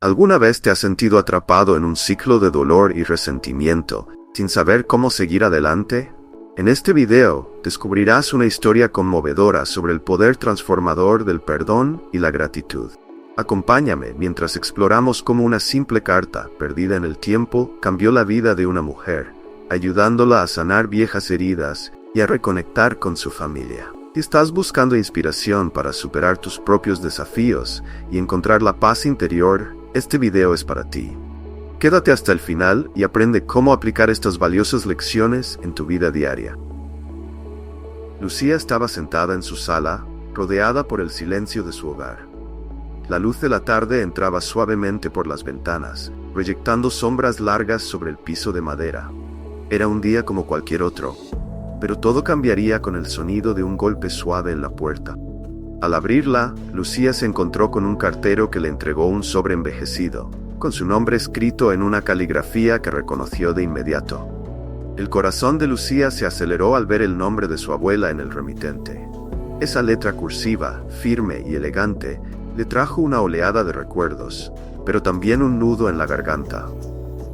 ¿Alguna vez te has sentido atrapado en un ciclo de dolor y resentimiento, sin saber cómo seguir adelante? En este video, descubrirás una historia conmovedora sobre el poder transformador del perdón y la gratitud. Acompáñame mientras exploramos cómo una simple carta, perdida en el tiempo, cambió la vida de una mujer, ayudándola a sanar viejas heridas y a reconectar con su familia. Si estás buscando inspiración para superar tus propios desafíos y encontrar la paz interior, este video es para ti. Quédate hasta el final y aprende cómo aplicar estas valiosas lecciones en tu vida diaria. Lucía estaba sentada en su sala, rodeada por el silencio de su hogar. La luz de la tarde entraba suavemente por las ventanas, proyectando sombras largas sobre el piso de madera. Era un día como cualquier otro, pero todo cambiaría con el sonido de un golpe suave en la puerta. Al abrirla, Lucía se encontró con un cartero que le entregó un sobre envejecido, con su nombre escrito en una caligrafía que reconoció de inmediato. El corazón de Lucía se aceleró al ver el nombre de su abuela en el remitente. Esa letra cursiva, firme y elegante, le trajo una oleada de recuerdos, pero también un nudo en la garganta.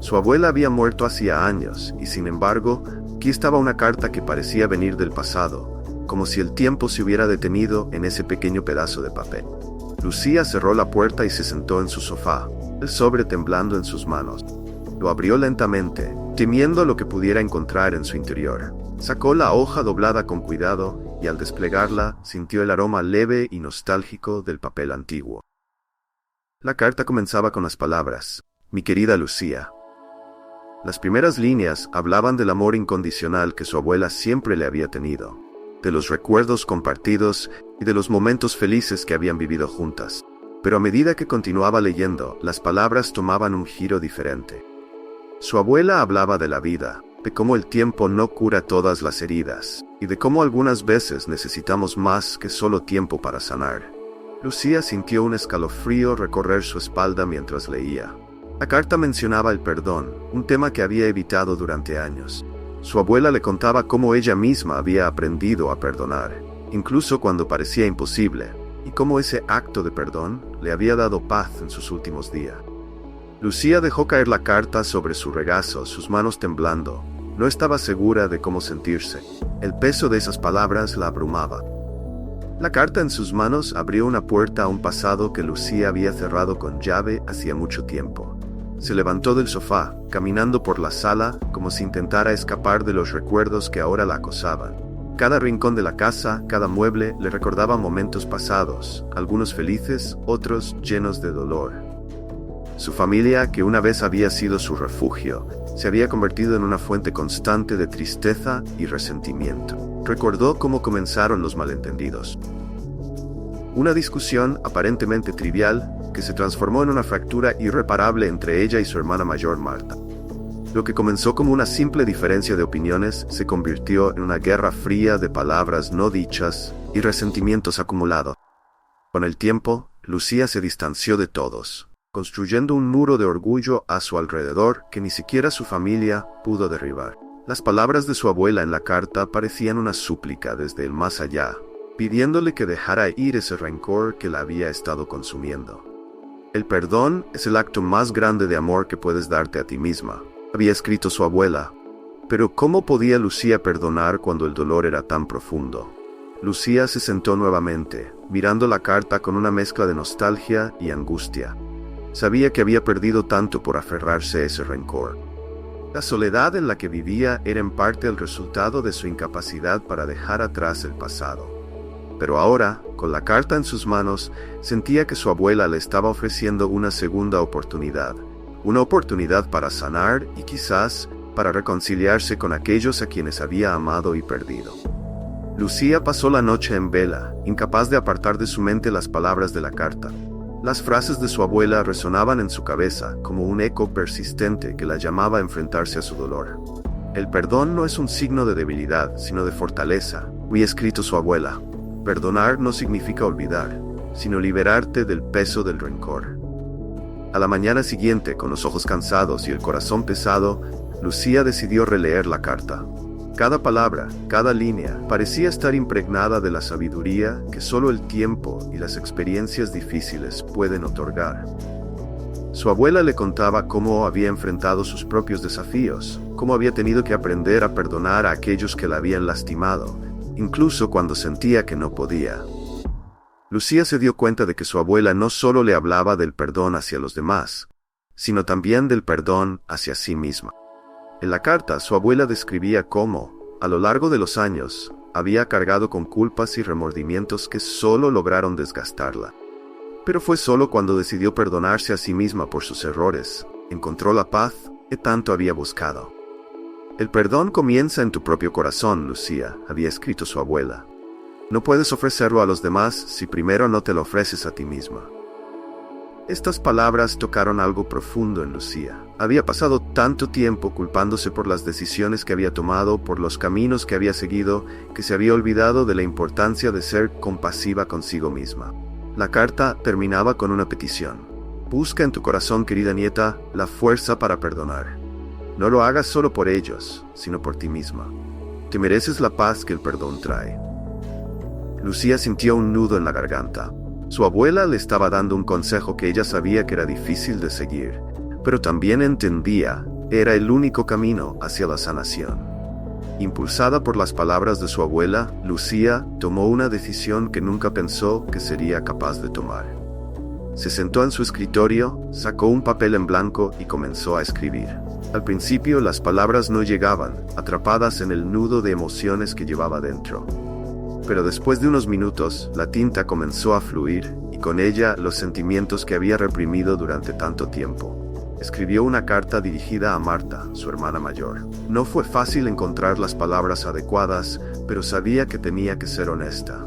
Su abuela había muerto hacía años, y sin embargo, aquí estaba una carta que parecía venir del pasado, como si el tiempo se hubiera detenido en ese pequeño pedazo de papel. Lucía cerró la puerta y se sentó en su sofá, el sobre temblando en sus manos. Lo abrió lentamente, temiendo lo que pudiera encontrar en su interior. Sacó la hoja doblada con cuidado y al desplegarla sintió el aroma leve y nostálgico del papel antiguo. La carta comenzaba con las palabras: «Mi querida Lucía». Las primeras líneas hablaban del amor incondicional que su abuela siempre le había tenido, de los recuerdos compartidos y de los momentos felices que habían vivido juntas. Pero a medida que continuaba leyendo, las palabras tomaban un giro diferente. Su abuela hablaba de la vida, de cómo el tiempo no cura todas las heridas, y de cómo algunas veces necesitamos más que solo tiempo para sanar. Lucía sintió un escalofrío recorrer su espalda mientras leía. La carta mencionaba el perdón, un tema que había evitado durante años. Su abuela le contaba cómo ella misma había aprendido a perdonar, incluso cuando parecía imposible, y cómo ese acto de perdón le había dado paz en sus últimos días. Lucía dejó caer la carta sobre su regazo, sus manos temblando. No estaba segura de cómo sentirse. El peso de esas palabras la abrumaba. La carta en sus manos abrió una puerta a un pasado que Lucía había cerrado con llave hacía mucho tiempo. Se levantó del sofá, caminando por la sala como si intentara escapar de los recuerdos que ahora la acosaban. Cada rincón de la casa, cada mueble le recordaba momentos pasados, algunos felices, otros llenos de dolor. Su familia, que una vez había sido su refugio, se había convertido en una fuente constante de tristeza y resentimiento. Recordó cómo comenzaron los malentendidos. Una discusión aparentemente trivial que se transformó en una fractura irreparable entre ella y su hermana mayor Marta. Lo que comenzó como una simple diferencia de opiniones se convirtió en una guerra fría de palabras no dichas y resentimientos acumulados. Con el tiempo, Lucía se distanció de todos, construyendo un muro de orgullo a su alrededor que ni siquiera su familia pudo derribar. Las palabras de su abuela en la carta parecían una súplica desde el más allá, pidiéndole que dejara ir ese rencor que la había estado consumiendo. «El perdón es el acto más grande de amor que puedes darte a ti misma», había escrito su abuela. Pero ¿cómo podía Lucía perdonar cuando el dolor era tan profundo? Lucía se sentó nuevamente, mirando la carta con una mezcla de nostalgia y angustia. Sabía que había perdido tanto por aferrarse a ese rencor. La soledad en la que vivía era en parte el resultado de su incapacidad para dejar atrás el pasado. Pero ahora, con la carta en sus manos, sentía que su abuela le estaba ofreciendo una segunda oportunidad. Una oportunidad para sanar y quizás para reconciliarse con aquellos a quienes había amado y perdido. Lucía pasó la noche en vela, incapaz de apartar de su mente las palabras de la carta. Las frases de su abuela resonaban en su cabeza como un eco persistente que la llamaba a enfrentarse a su dolor. «El perdón no es un signo de debilidad, sino de fortaleza», había escrito su abuela. «Perdonar no significa olvidar, sino liberarte del peso del rencor». A la mañana siguiente, con los ojos cansados y el corazón pesado, Lucía decidió releer la carta. Cada palabra, cada línea, parecía estar impregnada de la sabiduría que solo el tiempo y las experiencias difíciles pueden otorgar. Su abuela le contaba cómo había enfrentado sus propios desafíos, cómo había tenido que aprender a perdonar a aquellos que la habían lastimado, incluso cuando sentía que no podía. Lucía se dio cuenta de que su abuela no solo le hablaba del perdón hacia los demás, sino también del perdón hacia sí misma. En la carta, su abuela describía cómo, a lo largo de los años, había cargado con culpas y remordimientos que solo lograron desgastarla. Pero fue solo cuando decidió perdonarse a sí misma por sus errores, encontró la paz que tanto había buscado. El perdón comienza en tu propio corazón, Lucía, había escrito su abuela. No puedes ofrecerlo a los demás si primero no te lo ofreces a ti misma. Estas palabras tocaron algo profundo en Lucía. Había pasado tanto tiempo culpándose por las decisiones que había tomado, por los caminos que había seguido, que se había olvidado de la importancia de ser compasiva consigo misma. La carta terminaba con una petición. Busca en tu corazón, querida nieta, la fuerza para perdonar. No lo hagas solo por ellos, sino por ti misma. Te mereces la paz que el perdón trae. Lucía sintió un nudo en la garganta. Su abuela le estaba dando un consejo que ella sabía que era difícil de seguir, pero también entendía era el único camino hacia la sanación. Impulsada por las palabras de su abuela, Lucía tomó una decisión que nunca pensó que sería capaz de tomar. Se sentó en su escritorio, sacó un papel en blanco y comenzó a escribir. Al principio las palabras no llegaban, atrapadas en el nudo de emociones que llevaba dentro. Pero después de unos minutos, la tinta comenzó a fluir, y con ella los sentimientos que había reprimido durante tanto tiempo. Escribió una carta dirigida a Marta, su hermana mayor. No fue fácil encontrar las palabras adecuadas, pero sabía que tenía que ser honesta.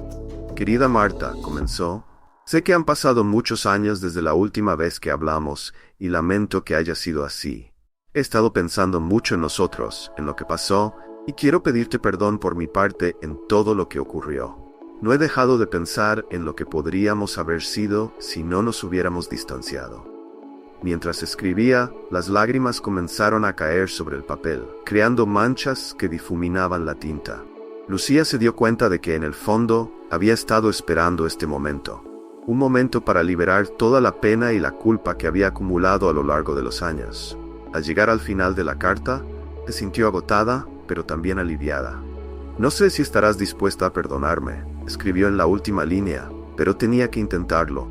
Querida Marta, comenzó, sé que han pasado muchos años desde la última vez que hablamos, y lamento que haya sido así. He estado pensando mucho en nosotros, en lo que pasó, y quiero pedirte perdón por mi parte en todo lo que ocurrió. No he dejado de pensar en lo que podríamos haber sido si no nos hubiéramos distanciado. Mientras escribía, las lágrimas comenzaron a caer sobre el papel, creando manchas que difuminaban la tinta. Lucía se dio cuenta de que en el fondo había estado esperando este momento. Un momento para liberar toda la pena y la culpa que había acumulado a lo largo de los años. Al llegar al final de la carta, se sintió agotada, pero también aliviada. No sé si estarás dispuesta a perdonarme, escribió en la última línea, pero tenía que intentarlo.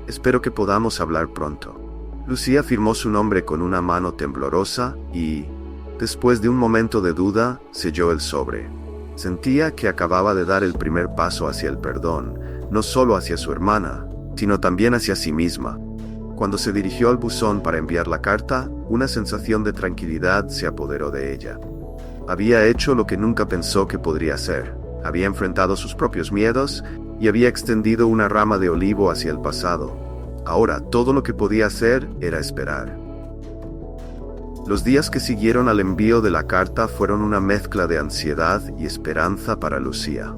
Espero que podamos hablar pronto. Lucía firmó su nombre con una mano temblorosa y, después de un momento de duda, selló el sobre. Sentía que acababa de dar el primer paso hacia el perdón, no solo hacia su hermana, sino también hacia sí misma. Cuando se dirigió al buzón para enviar la carta, una sensación de tranquilidad se apoderó de ella. Había hecho lo que nunca pensó que podría hacer. Había enfrentado sus propios miedos y había extendido una rama de olivo hacia el pasado. Ahora todo lo que podía hacer era esperar. Los días que siguieron al envío de la carta fueron una mezcla de ansiedad y esperanza para Lucía.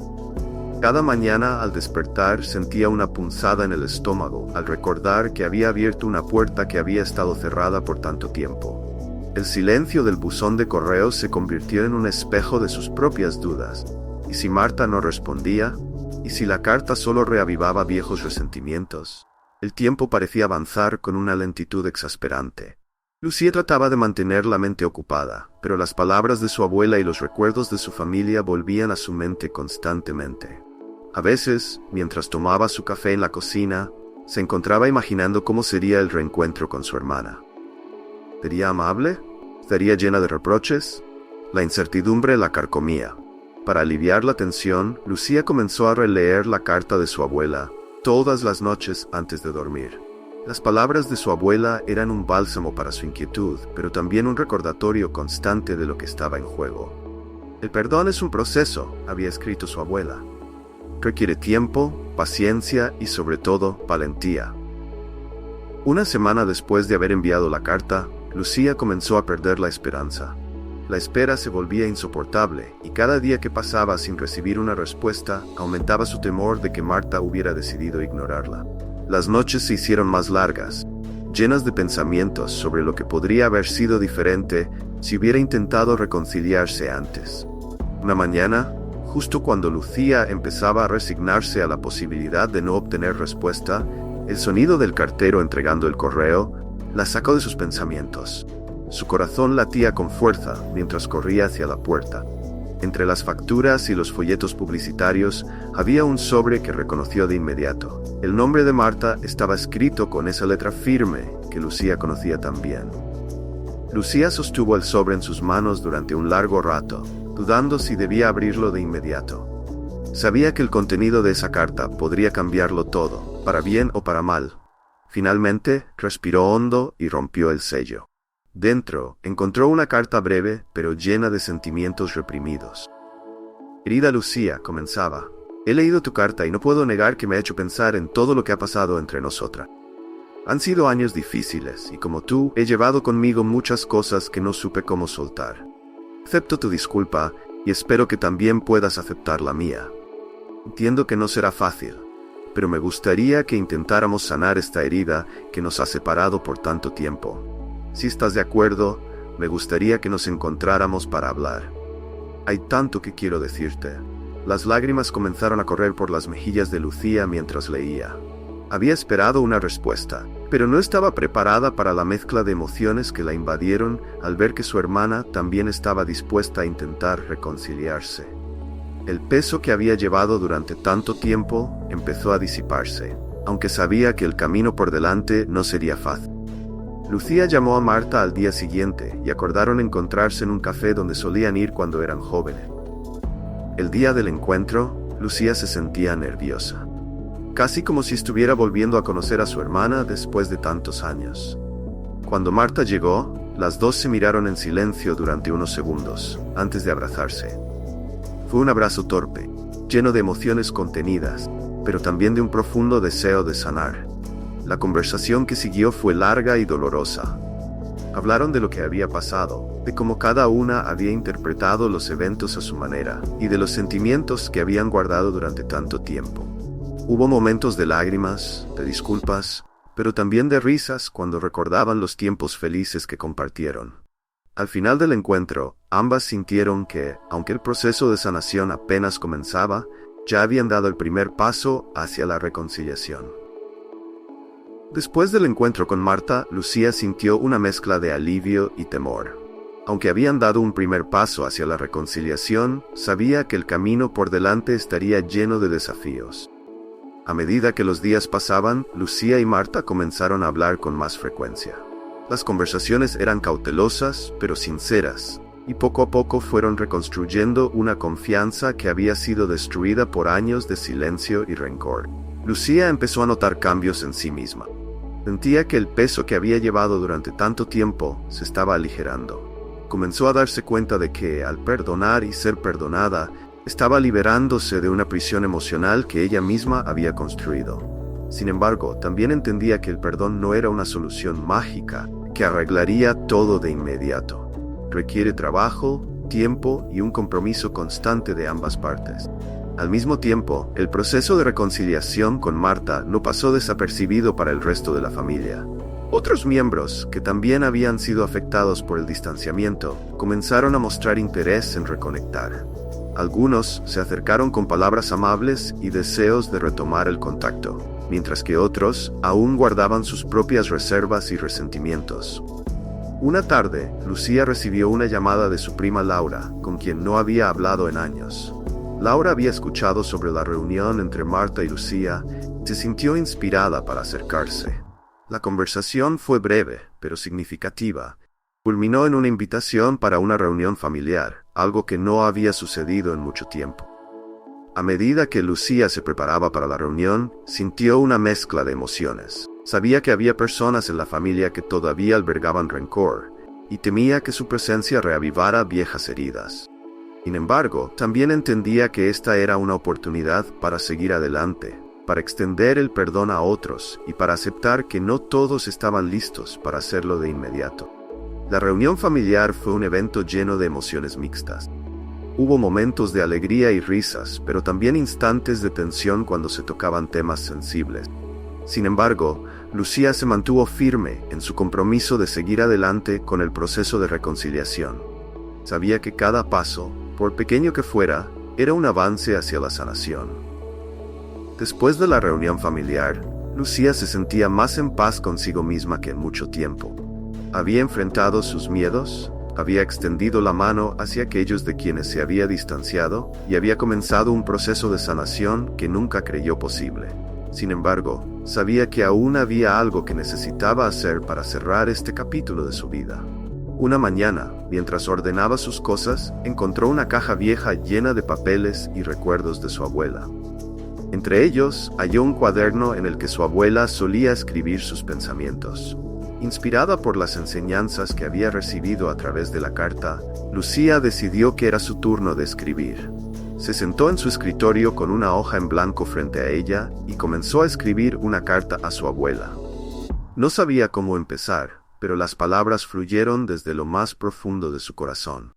Cada mañana al despertar sentía una punzada en el estómago al recordar que había abierto una puerta que había estado cerrada por tanto tiempo. El silencio del buzón de correos se convirtió en un espejo de sus propias dudas. ¿Y si Marta no respondía? ¿Y si la carta solo reavivaba viejos resentimientos? El tiempo parecía avanzar con una lentitud exasperante. Lucía trataba de mantener la mente ocupada, pero las palabras de su abuela y los recuerdos de su familia volvían a su mente constantemente. A veces, mientras tomaba su café en la cocina, se encontraba imaginando cómo sería el reencuentro con su hermana. ¿Sería amable? ¿Estaría llena de reproches? La incertidumbre la carcomía. Para aliviar la tensión, Lucía comenzó a releer la carta de su abuela todas las noches antes de dormir. Las palabras de su abuela eran un bálsamo para su inquietud, pero también un recordatorio constante de lo que estaba en juego. El perdón es un proceso, había escrito su abuela. Requiere tiempo, paciencia y sobre todo, valentía. Una semana después de haber enviado la carta, Lucía comenzó a perder la esperanza. La espera se volvía insoportable, y cada día que pasaba sin recibir una respuesta, aumentaba su temor de que Marta hubiera decidido ignorarla. Las noches se hicieron más largas, llenas de pensamientos sobre lo que podría haber sido diferente si hubiera intentado reconciliarse antes. Una mañana, justo cuando Lucía empezaba a resignarse a la posibilidad de no obtener respuesta, el sonido del cartero entregando el correo La sacó de sus pensamientos. Su corazón latía con fuerza mientras corría hacia la puerta. Entre las facturas y los folletos publicitarios había un sobre que reconoció de inmediato. El nombre de Marta estaba escrito con esa letra firme que Lucía conocía tan bien. Lucía sostuvo el sobre en sus manos durante un largo rato, dudando si debía abrirlo de inmediato. Sabía que el contenido de esa carta podría cambiarlo todo, para bien o para mal. Finalmente, respiró hondo y rompió el sello. Dentro, encontró una carta breve, pero llena de sentimientos reprimidos. Querida Lucía, comenzaba. He leído tu carta y no puedo negar que me ha hecho pensar en todo lo que ha pasado entre nosotras. Han sido años difíciles, y como tú, he llevado conmigo muchas cosas que no supe cómo soltar. Acepto tu disculpa, y espero que también puedas aceptar la mía. Entiendo que no será fácil, pero me gustaría que intentáramos sanar esta herida que nos ha separado por tanto tiempo. Si estás de acuerdo, me gustaría que nos encontráramos para hablar. Hay tanto que quiero decirte. Las lágrimas comenzaron a correr por las mejillas de Lucía mientras leía. Había esperado una respuesta, pero no estaba preparada para la mezcla de emociones que la invadieron al ver que su hermana también estaba dispuesta a intentar reconciliarse. El peso que había llevado durante tanto tiempo empezó a disiparse, aunque sabía que el camino por delante no sería fácil. Lucía llamó a Marta al día siguiente y acordaron encontrarse en un café donde solían ir cuando eran jóvenes. El día del encuentro, Lucía se sentía nerviosa, casi como si estuviera volviendo a conocer a su hermana después de tantos años. Cuando Marta llegó, las dos se miraron en silencio durante unos segundos, antes de abrazarse. Fue un abrazo torpe, lleno de emociones contenidas, pero también de un profundo deseo de sanar. La conversación que siguió fue larga y dolorosa. Hablaron de lo que había pasado, de cómo cada una había interpretado los eventos a su manera, y de los sentimientos que habían guardado durante tanto tiempo. Hubo momentos de lágrimas, de disculpas, pero también de risas cuando recordaban los tiempos felices que compartieron. Al final del encuentro, ambas sintieron que, aunque el proceso de sanación apenas comenzaba, ya habían dado el primer paso hacia la reconciliación. Después del encuentro con Marta, Lucía sintió una mezcla de alivio y temor. Aunque habían dado un primer paso hacia la reconciliación, sabía que el camino por delante estaría lleno de desafíos. A medida que los días pasaban, Lucía y Marta comenzaron a hablar con más frecuencia. Las conversaciones eran cautelosas, pero sinceras, y poco a poco fueron reconstruyendo una confianza que había sido destruida por años de silencio y rencor. Lucía empezó a notar cambios en sí misma. Sentía que el peso que había llevado durante tanto tiempo se estaba aligerando. Comenzó a darse cuenta de que, al perdonar y ser perdonada, estaba liberándose de una prisión emocional que ella misma había construido. Sin embargo, también entendía que el perdón no era una solución mágica que arreglaría todo de inmediato. Requiere trabajo, tiempo y un compromiso constante de ambas partes. Al mismo tiempo, el proceso de reconciliación con Marta no pasó desapercibido para el resto de la familia. Otros miembros, que también habían sido afectados por el distanciamiento, comenzaron a mostrar interés en reconectar. Algunos se acercaron con palabras amables y deseos de retomar el contacto, mientras que otros aún guardaban sus propias reservas y resentimientos. Una tarde, Lucía recibió una llamada de su prima Laura, con quien no había hablado en años. Laura había escuchado sobre la reunión entre Marta y Lucía y se sintió inspirada para acercarse. La conversación fue breve, pero significativa. Culminó en una invitación para una reunión familiar, algo que no había sucedido en mucho tiempo. A medida que Lucía se preparaba para la reunión, sintió una mezcla de emociones. Sabía que había personas en la familia que todavía albergaban rencor, y temía que su presencia reavivara viejas heridas. Sin embargo, también entendía que esta era una oportunidad para seguir adelante, para extender el perdón a otros y para aceptar que no todos estaban listos para hacerlo de inmediato. La reunión familiar fue un evento lleno de emociones mixtas. Hubo momentos de alegría y risas, pero también instantes de tensión cuando se tocaban temas sensibles. Sin embargo, Lucía se mantuvo firme en su compromiso de seguir adelante con el proceso de reconciliación. Sabía que cada paso, por pequeño que fuera, era un avance hacia la sanación. Después de la reunión familiar, Lucía se sentía más en paz consigo misma que en mucho tiempo. Había enfrentado sus miedos, había extendido la mano hacia aquellos de quienes se había distanciado y había comenzado un proceso de sanación que nunca creyó posible. Sin embargo, sabía que aún había algo que necesitaba hacer para cerrar este capítulo de su vida. Una mañana, mientras ordenaba sus cosas, encontró una caja vieja llena de papeles y recuerdos de su abuela. Entre ellos, halló un cuaderno en el que su abuela solía escribir sus pensamientos. Inspirada por las enseñanzas que había recibido a través de la carta, Lucía decidió que era su turno de escribir. Se sentó en su escritorio con una hoja en blanco frente a ella y comenzó a escribir una carta a su abuela. No sabía cómo empezar, pero las palabras fluyeron desde lo más profundo de su corazón.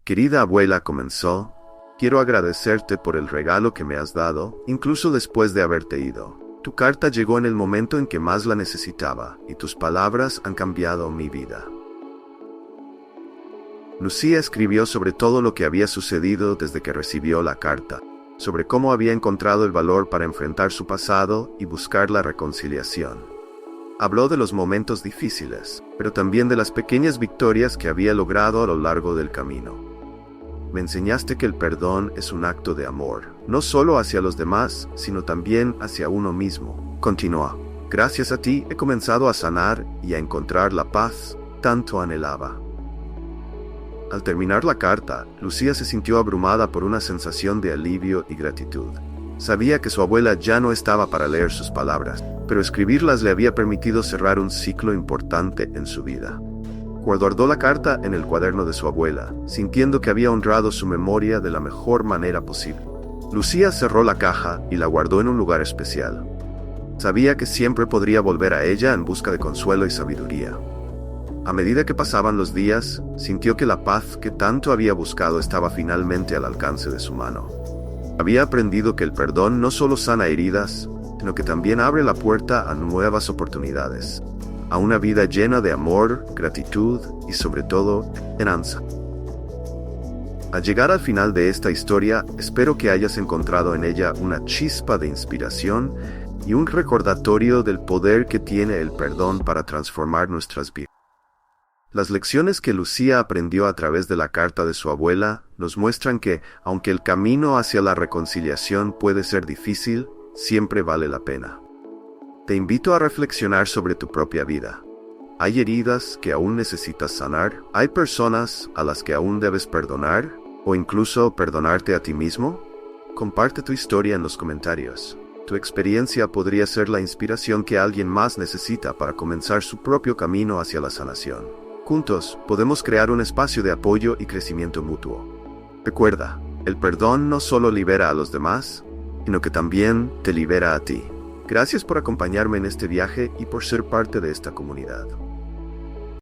Querida abuela, comenzó, quiero agradecerte por el regalo que me has dado, incluso después de haberte ido. Tu carta llegó en el momento en que más la necesitaba, y tus palabras han cambiado mi vida. Lucía escribió sobre todo lo que había sucedido desde que recibió la carta, sobre cómo había encontrado el valor para enfrentar su pasado y buscar la reconciliación. Habló de los momentos difíciles, pero también de las pequeñas victorias que había logrado a lo largo del camino. Me enseñaste que el perdón es un acto de amor, no solo hacia los demás, sino también hacia uno mismo. Continuó. Gracias a ti he comenzado a sanar y a encontrar la paz tanto anhelaba. Al terminar la carta, Lucía se sintió abrumada por una sensación de alivio y gratitud. Sabía que su abuela ya no estaba para leer sus palabras, pero escribirlas le había permitido cerrar un ciclo importante en su vida. Guardó la carta en el cuaderno de su abuela, sintiendo que había honrado su memoria de la mejor manera posible. Lucía cerró la caja y la guardó en un lugar especial. Sabía que siempre podría volver a ella en busca de consuelo y sabiduría. A medida que pasaban los días, sintió que la paz que tanto había buscado estaba finalmente al alcance de su mano. Había aprendido que el perdón no solo sana heridas, sino que también abre la puerta a nuevas oportunidades, a una vida llena de amor, gratitud y sobre todo, esperanza. Al llegar al final de esta historia, espero que hayas encontrado en ella una chispa de inspiración y un recordatorio del poder que tiene el perdón para transformar nuestras vidas. Las lecciones que Lucía aprendió a través de la carta de su abuela nos muestran que, aunque el camino hacia la reconciliación puede ser difícil, siempre vale la pena. Te invito a reflexionar sobre tu propia vida. ¿Hay heridas que aún necesitas sanar? ¿Hay personas a las que aún debes perdonar? ¿O incluso perdonarte a ti mismo? Comparte tu historia en los comentarios. Tu experiencia podría ser la inspiración que alguien más necesita para comenzar su propio camino hacia la sanación. Juntos, podemos crear un espacio de apoyo y crecimiento mutuo. Recuerda, el perdón no solo libera a los demás, sino que también te libera a ti. Gracias por acompañarme en este viaje y por ser parte de esta comunidad.